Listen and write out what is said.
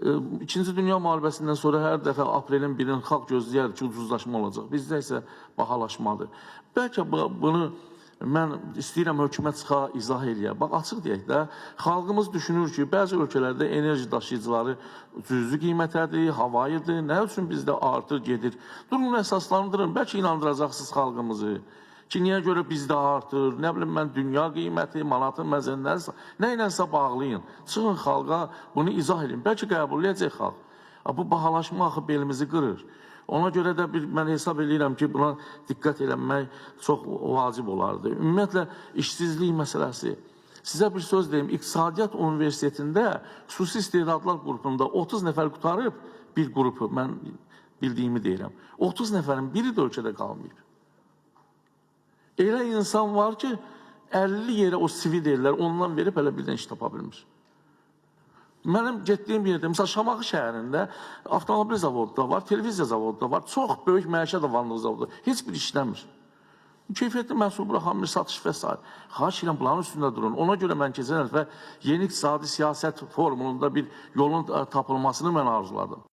İkinci Dünya müharibəsindən sonra hər dəfə aprelin 1-in xalq gözləyər ki, ucuzlaşma olacaq. Bizdə isə bahalaşmadır. Bəlkə bunu mən istəyirəm hökumət çıxa izah eləyə. Bax, açıq deyək də, xalqımız düşünür ki, bəzi ölkələrdə enerji daşıyıcıları cüzi qiymətədir, havayıdır, nə üçün bizdə artır, gedir. Durun, əsaslandırın, bəlkə inandıracaqsınız xalqımızı ki, niyə görə bizdə artır, nə bilim mən, dünya qiyməti, manatın məzənləri, nə ilənsə bağlayın. Çıxın xalqa, bunu izah edin, bəlkə qəbul edəcək xalq. Bu bahalaşma axı belimizi qırır. Ona görə də mən hesab edirəm ki, buna diqqət eləmək çox vacib olardı. Ümumiyyətlə, işsizlik məsələsi. Sizə bir söz deyim, İqtisadiyyat Universitetində xüsusi istedadlar qrupunda 30 nəfər qutarıb bir qrupu, mən bildiyimi deyirəm. 30 nəfərin biri də ölkədə qalmayıb. Elə insan var ki, 50 yerə o CV deyirlər, ondan verib hələ birdən iş tapa bilmir. Mənim getdiyim yerdə, məsələn, Şamaxı şəhərində avtomobil zavodu da var, televiziya zavodu da var, çox böyük məişət avanlığı zavodu, heç bir işləmir. Keyfiyyətli məhsul buraxanmır, satış və s. Xahiş edirəm, bunların üstündə durun. Ona görə mən keçən həftə yeni iqtisadi siyasət formulunda bir yolun tapılmasını mən arzuladım.